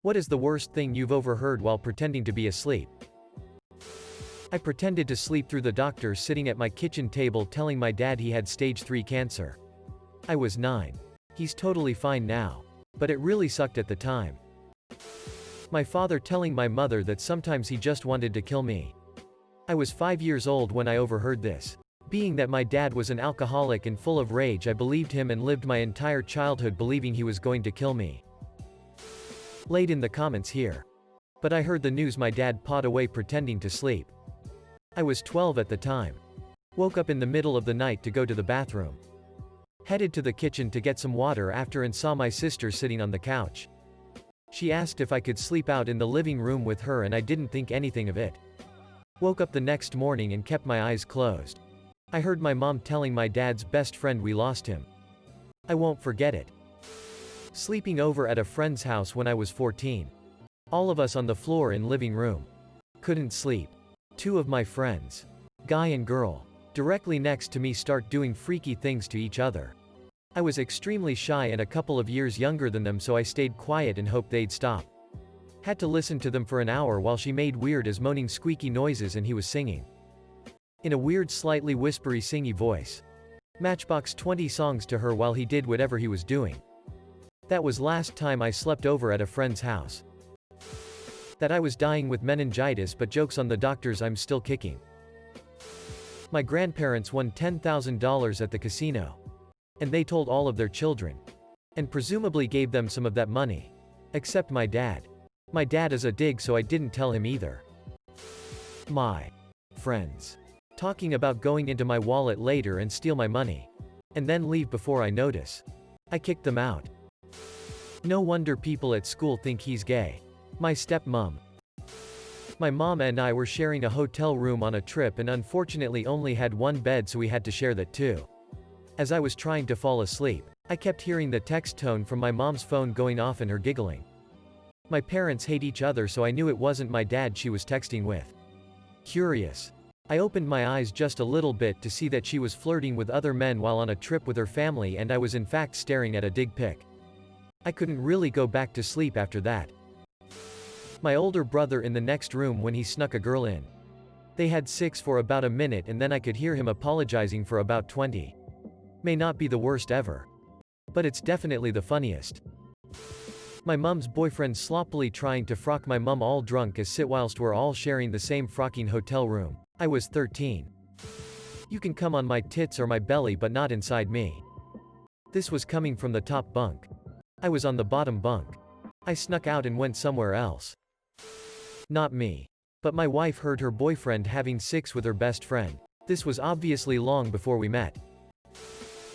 What is the worst thing you've overheard while pretending to be asleep? I pretended to sleep through the doctor sitting at my kitchen table telling my dad he had stage 3 cancer. I was 9. He's totally fine now. But it really sucked at the time. My father telling my mother that sometimes he just wanted to kill me. I was 5 years old when I overheard this. Being that my dad was an alcoholic and full of rage, I believed him and lived my entire childhood believing he was going to kill me. Laid in the comments here. But I heard the news my dad pawed away pretending to sleep. I was 12 at the time. Woke up in the middle of the night to go to the bathroom. Headed to the kitchen to get some water after and saw my sister sitting on the couch. She asked if I could sleep out in the living room with her and I didn't think anything of it. Woke up the next morning and kept my eyes closed. I heard my mom telling my dad's best friend we lost him. I won't forget it. Sleeping over at a friend's house when I was 14. All of us on the floor in living room. Couldn't sleep. 2 of my friends, guy and girl, directly next to me start doing freaky things to each other. I was extremely shy and a couple of years younger than them, so I stayed quiet and hoped they'd stop. Had to listen to them for an hour while she made weird as moaning squeaky noises and he was singing. In a weird slightly whispery singy voice. Matchbox 20 songs to her while he did whatever he was doing. That was last time I slept over at a friend's house. That I was dying with meningitis, but jokes on the doctors, I'm still kicking. My grandparents won $10,000 at the casino. And they told all of their children. And presumably gave them some of that money. Except my dad. My dad is a dig, so I didn't tell him either. My friends. Talking about going into my wallet later and steal my money. And then leave before I notice. I kicked them out. No wonder people at school think he's gay. My stepmom. My mom and I were sharing a hotel room on a trip and unfortunately only had one bed, so we had to share that too. As I was trying to fall asleep, I kept hearing the text tone from my mom's phone going off and her giggling. My parents hate each other, so I knew it wasn't my dad she was texting with. Curious. I opened my eyes just a little bit to see that she was flirting with other men while on a trip with her family, and I was in fact staring at a dig pic. I couldn't really go back to sleep after that. My older brother in the next room when he snuck a girl in. They had sex for about a minute and then I could hear him apologizing for about 20. May not be the worst ever. But it's definitely the funniest. My mum's boyfriend sloppily trying to frock my mum all drunk as sit whilst we're all sharing the same frocking hotel room. I was 13. You can come on my tits or my belly but not inside me. This was coming from the top bunk. I was on the bottom bunk. I snuck out and went somewhere else. Not me. But my wife heard her boyfriend having sex with her best friend. This was obviously long before we met.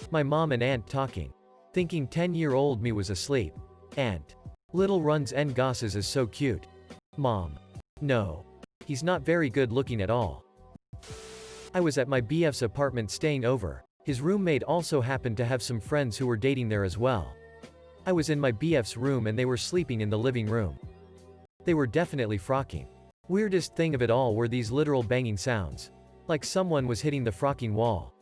My mom and aunt talking. Thinking 10-year-old me was asleep. Aunt. Little runs and gosses is so cute. Mom. No. He's not very good looking at all. I was at my BF's apartment staying over. His roommate also happened to have some friends who were dating there as well. I was in my BF's room and they were sleeping in the living room. They were definitely frocking. Weirdest thing of it all were these literal banging sounds. Like someone was hitting the frocking wall.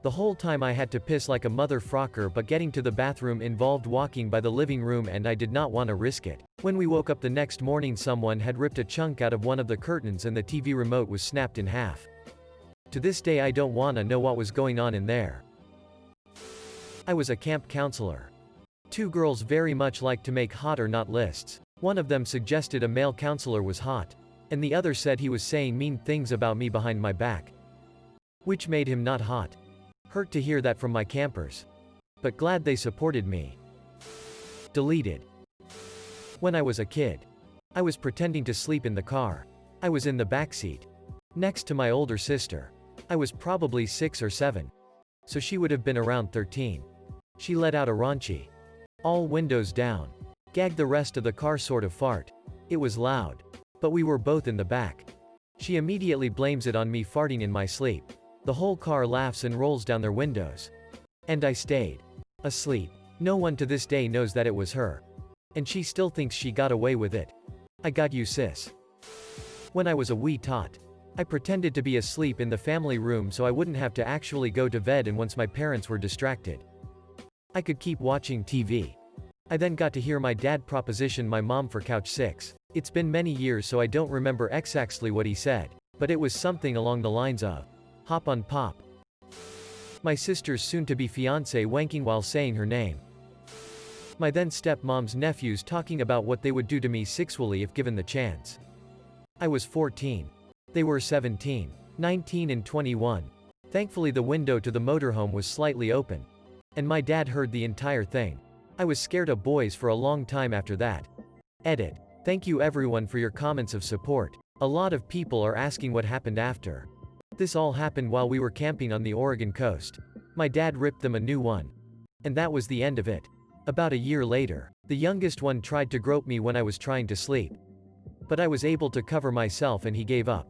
The whole time I had to piss like a mother frocker, but getting to the bathroom involved walking by the living room and I did not want to risk it. When we woke up the next morning, someone had ripped a chunk out of one of the curtains and the TV remote was snapped in half. To this day I don't want to know what was going on in there. I was a camp counselor. 2 girls very much like to make hot or not lists. One of them suggested a male counselor was hot. And the other said he was saying mean things about me behind my back. Which made him not hot. Hurt to hear that from my campers. But glad they supported me. Deleted. When I was a kid. I was pretending to sleep in the car. I was in the backseat. Next to my older sister. I was probably 6 or 7. So she would have been around 13. She let out a raunchy. All windows down. Gagged the rest of the car sort of fart. It was loud. But we were both in the back. She immediately blames it on me farting in my sleep. The whole car laughs and rolls down their windows. And I stayed asleep. No one to this day knows that it was her. And she still thinks she got away with it. I got you, sis. When I was a wee tot, I pretended to be asleep in the family room so I wouldn't have to actually go to bed, and once my parents were distracted, I could keep watching TV. I then got to hear my dad proposition my mom for couch 6. It's been many years so I don't remember exactly what he said, but it was something along the lines of, hop on pop. My sister's soon-to-be fiancé wanking while saying her name. My then stepmom's nephews talking about what they would do to me sexually if given the chance. I was 14. They were 17, 19 and 21. Thankfully the window to the motorhome was slightly open. And my dad heard the entire thing. I was scared of boys for a long time after that. Edit. Thank you everyone for your comments of support. A lot of people are asking what happened after. This all happened while we were camping on the Oregon coast. My dad ripped them a new one. And that was the end of it. About a year later, the youngest one tried to grope me when I was trying to sleep. But I was able to cover myself and he gave up.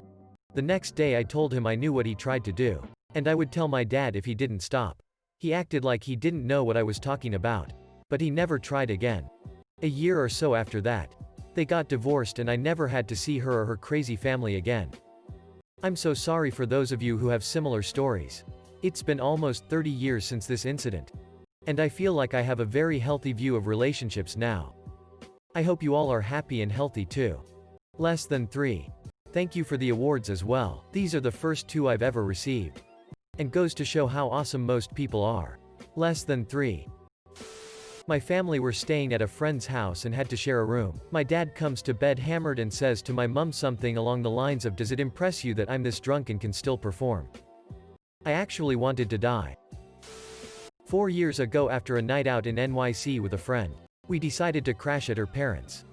The next day I told him I knew what he tried to do. And I would tell my dad if he didn't stop. He acted like he didn't know what I was talking about. But he never tried again. A year or so after that, they got divorced and I never had to see her or her crazy family again. I'm so sorry for those of you who have similar stories. It's been almost 30 years since this incident. And I feel like I have a very healthy view of relationships now. I hope you all are happy and healthy too. Less than 3. Thank you for the awards as well. These are the first 2 I've ever received. And goes to show how awesome most people are. Less than 3. My family were staying at a friend's house and had to share a room. My dad comes to bed hammered and says to my mum something along the lines of, "Does it impress you that I'm this drunk and can still perform?" I actually wanted to die. 4 years ago after a night out in NYC with a friend, we decided to crash at her parents'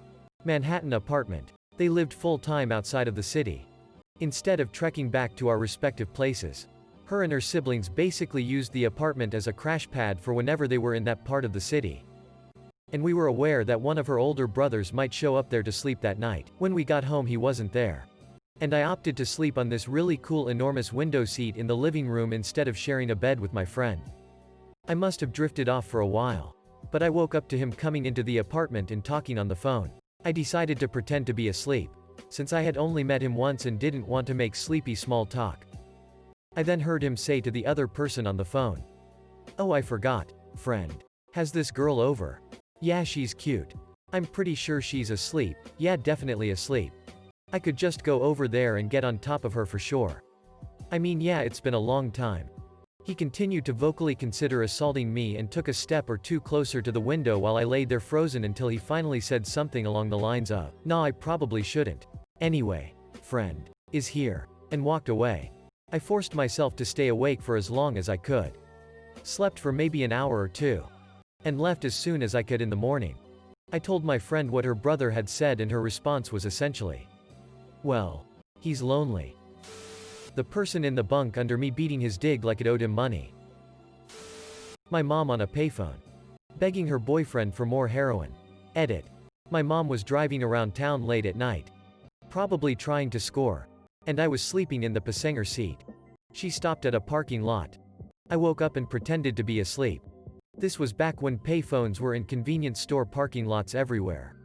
Manhattan apartment. They lived full-time outside of the city. Instead of trekking back to our respective places, her and her siblings basically used the apartment as a crash pad for whenever they were in that part of the city. And we were aware that one of her older brothers might show up there to sleep that night. When we got home he wasn't there. And I opted to sleep on this really cool enormous window seat in the living room instead of sharing a bed with my friend. I must have drifted off for a while. But I woke up to him coming into the apartment and talking on the phone. I decided to pretend to be asleep, since I had only met him once and didn't want to make sleepy small talk. I then heard him say to the other person on the phone, "Oh, I forgot, friend. Has this girl over? Yeah, she's cute. I'm pretty sure she's asleep. Yeah, definitely asleep. I could just go over there and get on top of her for sure. I mean, yeah, it's been a long time." He continued to vocally consider assaulting me and took a step or two closer to the window while I laid there frozen until he finally said something along the lines of, "Nah, I probably shouldn't. Anyway, friend is here," and walked away. I forced myself to stay awake for as long as I could. Slept for maybe an hour or 2. And left as soon as I could in the morning. I told my friend what her brother had said and her response was essentially, "Well, he's lonely." The person in the bunk under me beating his dig like it owed him money. My mom on a payphone, begging her boyfriend for more heroin. Edit. My mom was driving around town late at night, probably trying to score. And I was sleeping in the passenger seat. She stopped at a parking lot. I woke up and pretended to be asleep. This was back when payphones were in convenience store parking lots everywhere.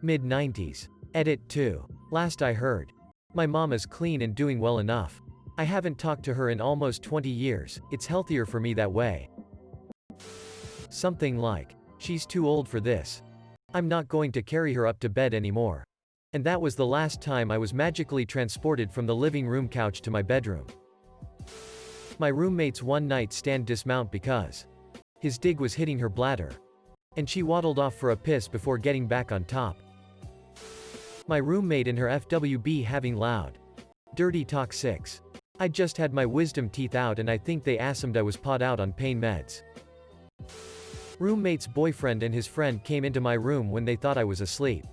Mid-90s. Edit 2. Last I heard, my mom is clean and doing well enough. I haven't talked to her in almost 20 years, it's healthier for me that way. Something like, "She's too old for this. I'm not going to carry her up to bed anymore." And that was the last time I was magically transported from the living room couch to my bedroom. My roommate's one-night stand dismount because his dig was hitting her bladder. And she waddled off for a piss before getting back on top. My roommate and her FWB having loud, dirty talk 6. I just had my wisdom teeth out and I think they assumed I was pawed out on pain meds. Roommate's boyfriend and his friend came into my room when they thought I was asleep.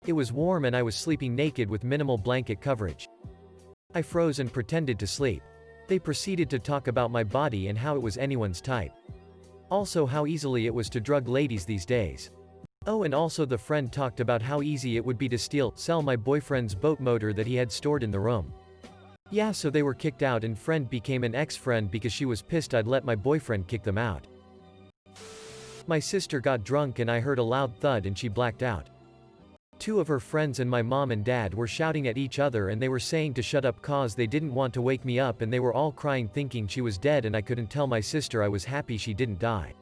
It was warm and I was sleeping naked with minimal blanket coverage. I froze and pretended to sleep. They proceeded to talk about my body and how it was anyone's type. Also how easily it was to drug ladies these days. Oh, and also the friend talked about how easy it would be to sell my boyfriend's boat motor that he had stored in the room. Yeah, so they were kicked out and friend became an ex-friend because she was pissed I'd let my boyfriend kick them out. My sister got drunk and I heard a loud thud and she blacked out. 2 of her friends and my mom and dad were shouting at each other and they were saying to shut up cause they didn't want to wake me up and they were all crying thinking she was dead and I couldn't tell my sister I was happy she didn't die.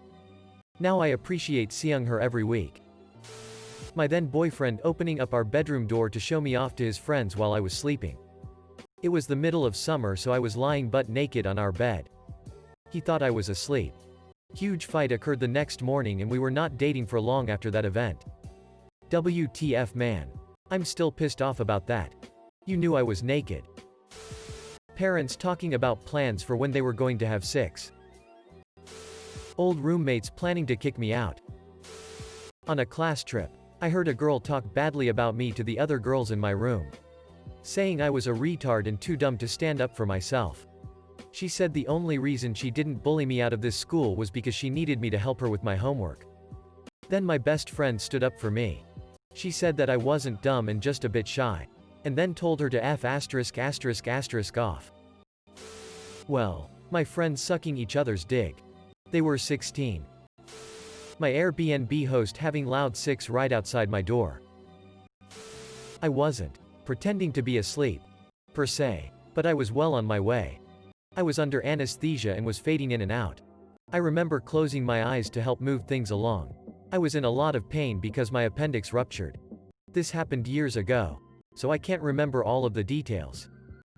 Now I appreciate seeing her every week. My then boyfriend opening up our bedroom door to show me off to his friends while I was sleeping. It was the middle of summer, so I was lying butt naked on our bed. He thought I was asleep. Huge fight occurred the next morning and we were not dating for long after that event. WTF man. I'm still pissed off about that. You knew I was naked. Parents talking about plans for when they were going to have sex. Old roommates planning to kick me out. On a class trip, I heard a girl talk badly about me to the other girls in my room, saying I was a retard and too dumb to stand up for myself. She said the only reason she didn't bully me out of this school was because she needed me to help her with my homework. Then my best friend stood up for me. She said that I wasn't dumb and just a bit shy, and then told her to F*** off. Well, my friends sucking each other's dick. They were 16. My Airbnb host having loud sex right outside my door. I wasn't pretending to be asleep, per se, but I was well on my way. I was under anesthesia and was fading in and out. I remember closing my eyes to help move things along. I was in a lot of pain because my appendix ruptured. This happened years ago, so I can't remember all of the details.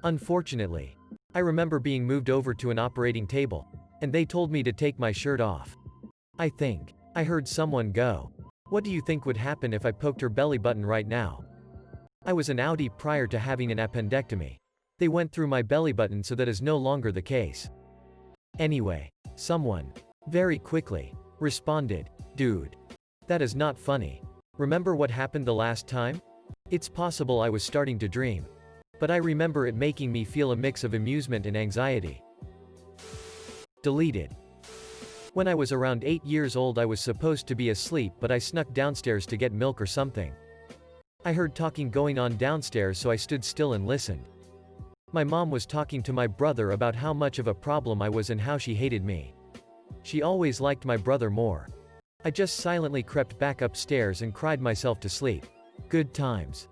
Unfortunately, I remember being moved over to an operating table, and they told me to take my shirt off. I think I heard someone go, "What do you think would happen if I poked her belly button right now?" I was an Audi prior to having an appendectomy. They went through my belly button, so that is no longer the case. Anyway, someone, very quickly, responded, "Dude, that is not funny. Remember what happened the last time?" It's possible I was starting to dream, but I remember it making me feel a mix of amusement and anxiety. Deleted. When I was around 8 years old, I was supposed to be asleep, but I snuck downstairs to get milk or something. I heard talking going on downstairs, so I stood still and listened. My mom was talking to my brother about how much of a problem I was and how she hated me. She always liked my brother more. I just silently crept back upstairs and cried myself to sleep. Good times.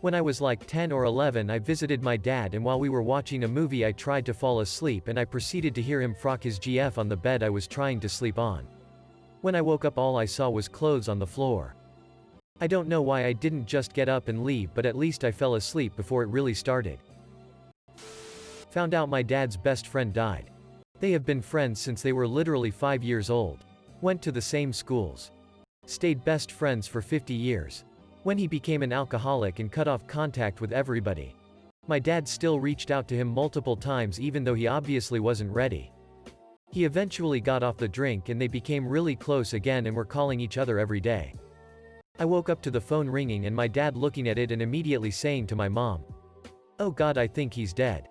When I was like 10 or 11, I visited my dad, and while we were watching a movie I tried to fall asleep and I proceeded to hear him frock his GF on the bed I was trying to sleep on. When I woke up, all I saw was clothes on the floor. I don't know why I didn't just get up and leave, but at least I fell asleep before it really started. Found out my dad's best friend died. They have been friends since they were literally 5 years old. Went to the same schools. Stayed best friends for 50 years. When he became an alcoholic and cut off contact with everybody, my dad still reached out to him multiple times even though he obviously wasn't ready. He eventually got off the drink and they became really close again and were calling each other every day. I woke up to the phone ringing and my dad looking at it and immediately saying to my mom, "Oh God, I think he's dead."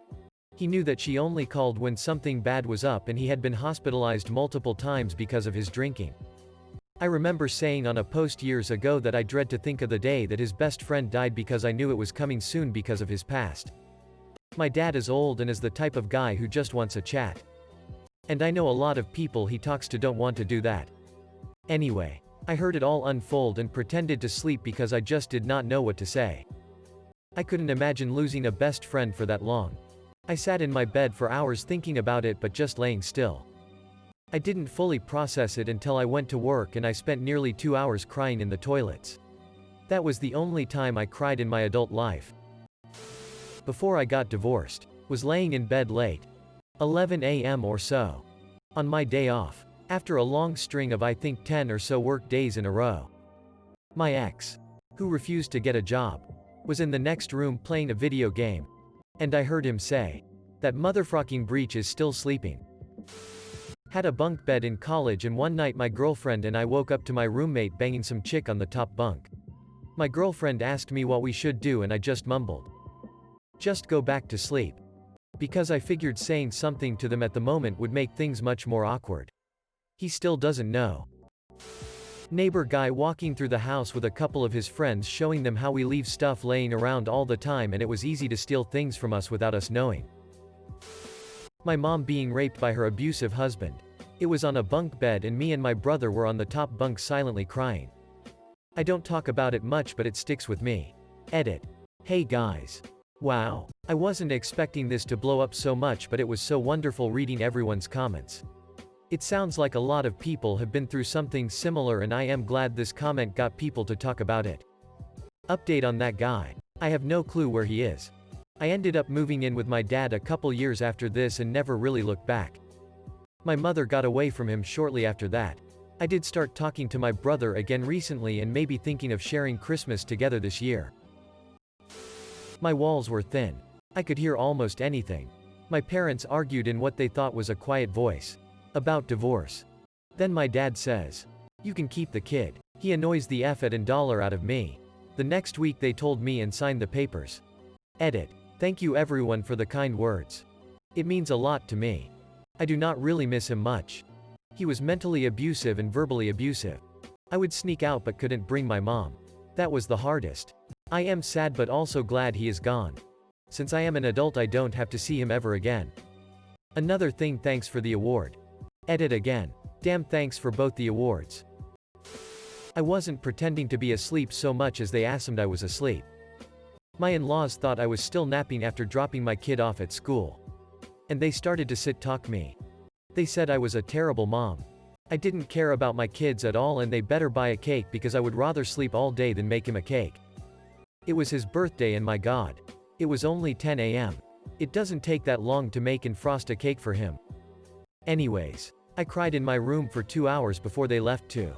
He knew that she only called when something bad was up and he had been hospitalized multiple times because of his drinking. I remember saying on a post years ago that I dread to think of the day that his best friend died because I knew it was coming soon because of his past. My dad is old and is the type of guy who just wants a chat. And I know a lot of people he talks to don't want to do that. Anyway, I heard it all unfold and pretended to sleep because I just did not know what to say. I couldn't imagine losing a best friend for that long. I sat in my bed for hours thinking about it, but just laying still. I didn't fully process it until I went to work and I spent nearly 2 hours crying in the toilets. That was the only time I cried in my adult life. Before I got divorced, was laying in bed late, 11 a.m. or so, on my day off, after a long string of I think 10 or so work days in a row. My ex, who refused to get a job, was in the next room playing a video game, and I heard him say, "That motherfucking breach is still sleeping." Had a bunk bed in college, and one night my girlfriend and I woke up to my roommate banging some chick on the top bunk. My girlfriend asked me what we should do and I just mumbled, "Just go back to sleep." Because I figured saying something to them at the moment would make things much more awkward. He still doesn't know. Neighbor guy walking through the house with a couple of his friends showing them how we leave stuff laying around all the time and it was easy to steal things from us without us knowing. My mom being raped by her abusive husband. It was on a bunk bed and me and my brother were on the top bunk silently crying. I don't talk about it much, but it sticks with me. Edit. Hey guys. Wow. I wasn't expecting this to blow up so much, but it was so wonderful reading everyone's comments. It sounds like a lot of people have been through something similar, and I am glad this comment got people to talk about it. Update on that guy. I have no clue where he is. I ended up moving in with my dad a couple years after this and never really looked back. My mother got away from him shortly after that. I did start talking to my brother again recently and maybe thinking of sharing Christmas together this year. My walls were thin. I could hear almost anything. My parents argued in what they thought was a quiet voice. About divorce. Then my dad says, "You can keep the kid. He annoys the F and dollar out of me." The next week they told me and signed the papers. Edit. Thank you everyone for the kind words. It means a lot to me. I do not really miss him much. He was mentally abusive and verbally abusive. I would sneak out but couldn't bring my mom. That was the hardest. I am sad but also glad he is gone. Since I am an adult I don't have to see him ever again. Another thing, thanks for the award. Edit again. Damn, thanks for both the awards. I wasn't pretending to be asleep so much as they assumed I was asleep. My in-laws thought I was still napping after dropping my kid off at school. And they started to sit-talk me. They said I was a terrible mom. I didn't care about my kids at all and they better buy a cake because I would rather sleep all day than make him a cake. It was his birthday and my God. It was only 10 a.m. It doesn't take that long to make and frost a cake for him. Anyways, I cried in my room for 2 hours before they left to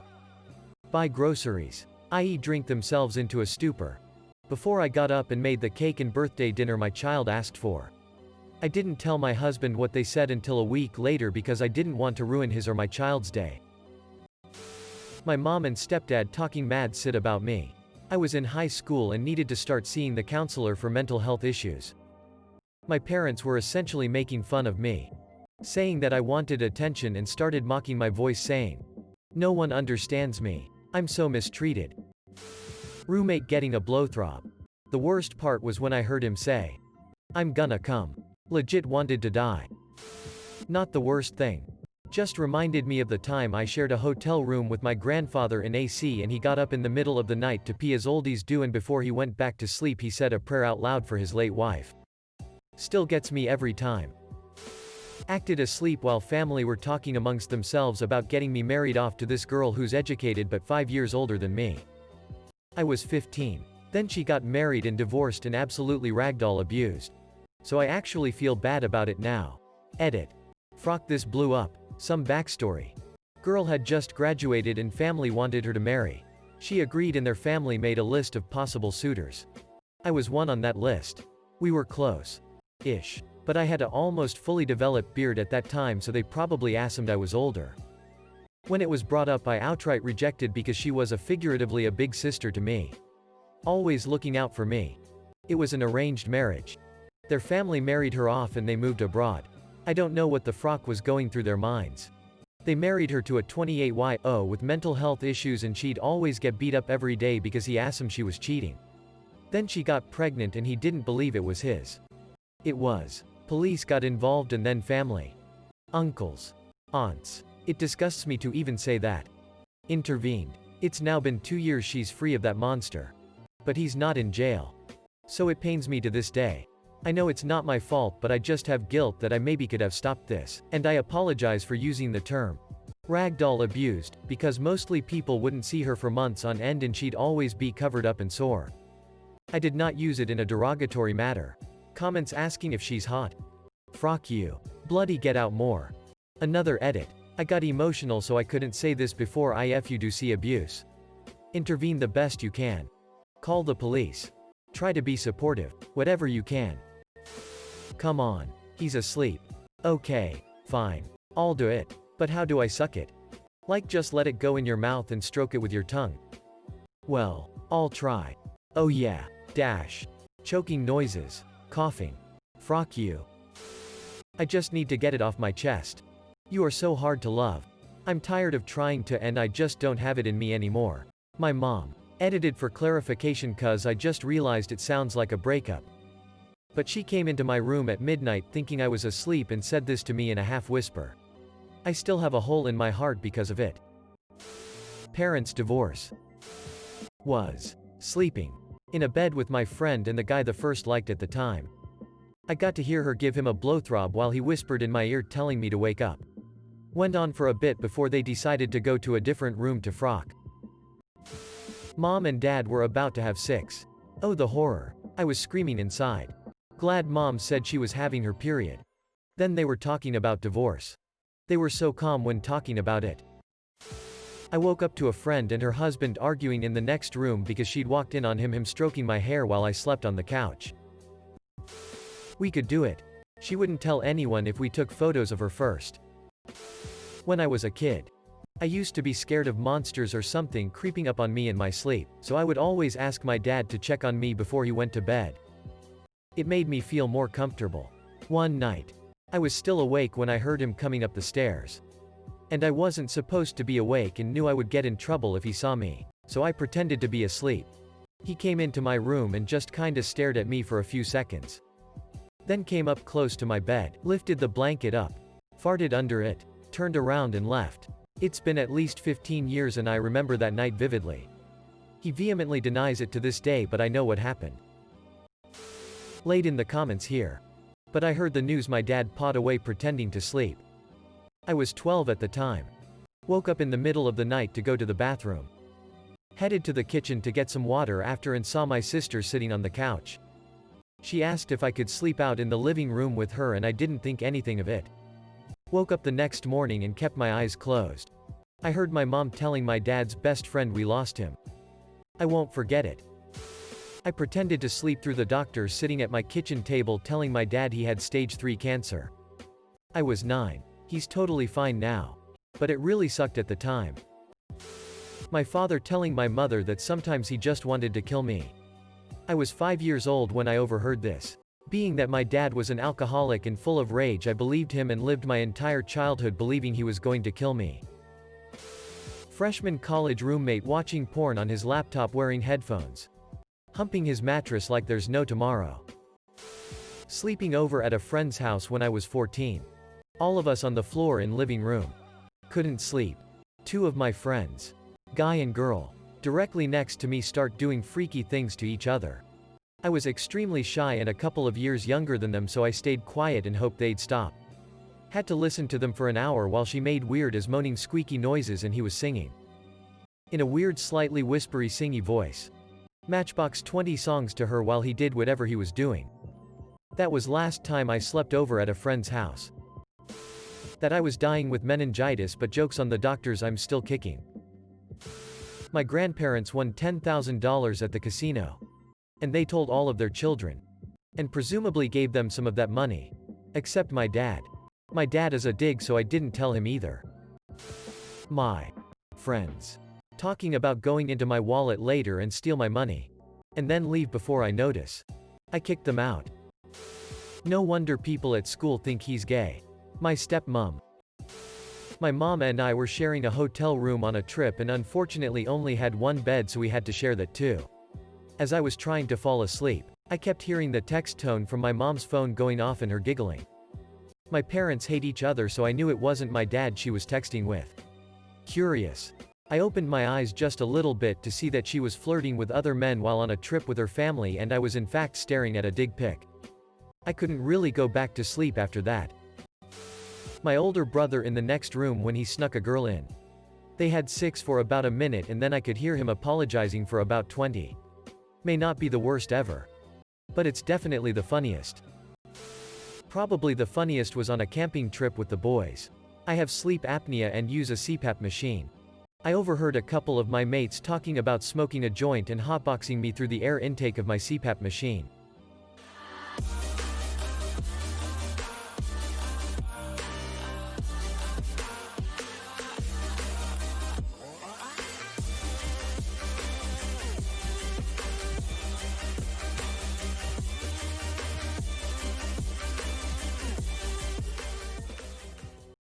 buy groceries, i.e. drink themselves into a stupor. Before I got up and made the cake and birthday dinner my child asked for. I didn't tell my husband what they said until a week later because I didn't want to ruin his or my child's day. My mom and stepdad talking mad shit about me. I was in high school and needed to start seeing the counselor for mental health issues. My parents were essentially making fun of me, saying that I wanted attention and started mocking my voice saying, "No one understands me. I'm so mistreated." Roommate getting a blowthrob. The worst part was when I heard him say, "I'm gonna come." Legit wanted to die. Not the worst thing. Just reminded me of the time I shared a hotel room with my grandfather in AC and he got up in the middle of the night to pee as oldies do, and before he went back to sleep he said a prayer out loud for his late wife. Still gets me every time. Acted asleep while family were talking amongst themselves about getting me married off to this girl who's educated but 5 years older than me. I was 15. Then she got married and divorced and absolutely ragdoll abused. So I actually feel bad about it now. Edit. Frock, this blew up. Some backstory. Girl had just graduated and family wanted her to marry. She agreed and their family made a list of possible suitors. I was one on that list. We were close-ish. But I had a almost fully developed beard at that time, so they probably assumed I was older. When it was brought up I outright rejected because she was figuratively a big sister to me. Always looking out for me. It was an arranged marriage. Their family married her off and they moved abroad. I don't know what the frock was going through their minds. They married her to a 28-year-old with mental health issues and she'd always get beat up every day because he asked him she was cheating. Then she got pregnant and he didn't believe it was his. It was. Police got involved and then family. Uncles. Aunts. It disgusts me to even say that. Intervened. It's now been 2 years she's free of that monster. But he's not in jail. So it pains me to this day. I know it's not my fault, but I just have guilt that I maybe could have stopped this, and I apologize for using the term ragdoll abused, because mostly people wouldn't see her for months on end and she'd always be covered up and sore. I did not use it in a derogatory manner. Comments asking if she's hot. Frock you. Bloody get out more. Another edit. I got emotional so I couldn't say this before if you do see abuse. Intervene the best you can. Call the police. Try to be supportive. Whatever you can. Come on. He's asleep. Okay. Fine. I'll do it. But how do I suck it? Like just let it go in your mouth and stroke it with your tongue. Well, I'll try. Oh yeah. Dash. Choking noises. Coughing. Frock you. I just need to get it off my chest. You are so hard to love. I'm tired of trying to, and I just don't have it in me anymore. My mom. Edited for clarification cuz I just realized it sounds like a breakup. But she came into my room at midnight thinking I was asleep and said this to me in a half whisper. I still have a hole in my heart because of it. Parents divorce. Was sleeping in a bed with my friend and the guy the first liked at the time. I got to hear her give him a blowthrob while he whispered in my ear telling me to wake up. Went on for a bit before they decided to go to a different room to frock. Mom and Dad were about to have sex. Oh, the horror. I was screaming inside. Glad Mom said she was having her period. Then they were talking about divorce. They were so calm when talking about it. I woke up to a friend and her husband arguing in the next room because she'd walked in on him stroking my hair while I slept on the couch. We could do it. She wouldn't tell anyone if we took photos of her first. When I was a kid, I used to be scared of monsters or something creeping up on me in my sleep, so I would always ask my dad to check on me before he went to bed. It made me feel more comfortable. One night, I was still awake when I heard him coming up the stairs. And I wasn't supposed to be awake and knew I would get in trouble if he saw me, so I pretended to be asleep. He came into my room and just kinda stared at me for a few seconds. Then came up close to my bed, lifted the blanket up, farted under it, turned around and left. It's been at least 15 years and I remember that night vividly. He vehemently denies it to this day, but I know what happened. Laid in the comments here. But I heard the news my dad pawed away pretending to sleep. I was 12 at the time. Woke up in the middle of the night to go to the bathroom. Headed to the kitchen to get some water after and saw my sister sitting on the couch. She asked if I could sleep out in the living room with her and I didn't think anything of it. Woke up the next morning and kept my eyes closed. I heard my mom telling my dad's best friend we lost him. I won't forget it. I pretended to sleep through the doctor sitting at my kitchen table telling my dad he had stage 3 cancer. I was 9. He's totally fine now. But it really sucked at the time. My father telling my mother that sometimes he just wanted to kill me. I was 5 years old when I overheard this. Being that my dad was an alcoholic and full of rage, I believed him and lived my entire childhood believing he was going to kill me. Freshman college roommate watching porn on his laptop wearing headphones. Humping his mattress like there's no tomorrow. Sleeping over at a friend's house when I was 14. All of us on the floor in living room. Couldn't sleep. 2 of my friends, guy and girl, directly next to me start doing freaky things to each other. I was extremely shy and a couple of years younger than them, so I stayed quiet and hoped they'd stop. Had to listen to them for an hour while she made weird as moaning squeaky noises and he was singing. In a weird slightly whispery singy voice. Matchbox 20 songs to her while he did whatever he was doing. That was last time I slept over at a friend's house. That I was dying with meningitis, but jokes on the doctors, I'm still kicking. My grandparents won $10,000 at the casino. And they told all of their children. And presumably gave them some of that money. Except my dad. My dad is a dig, so I didn't tell him either. My friends. Talking about going into my wallet later and steal my money. And then leave before I notice. I kicked them out. No wonder people at school think he's gay. My stepmom. My mom and I were sharing a hotel room on a trip and unfortunately only had one bed, so we had to share that too. As I was trying to fall asleep, I kept hearing the text tone from my mom's phone going off and her giggling. My parents hate each other, so I knew it wasn't my dad she was texting with. Curious. I opened my eyes just a little bit to see that she was flirting with other men while on a trip with her family, and I was in fact staring at a dig pic. I couldn't really go back to sleep after that. My older brother in the next room when he snuck a girl in. They had sex for about a minute and then I could hear him apologizing for about 20. May not be the worst ever. But it's definitely the funniest. Probably the funniest was on a camping trip with the boys. I have sleep apnea and use a CPAP machine. I overheard a couple of my mates talking about smoking a joint and hotboxing me through the air intake of my CPAP machine.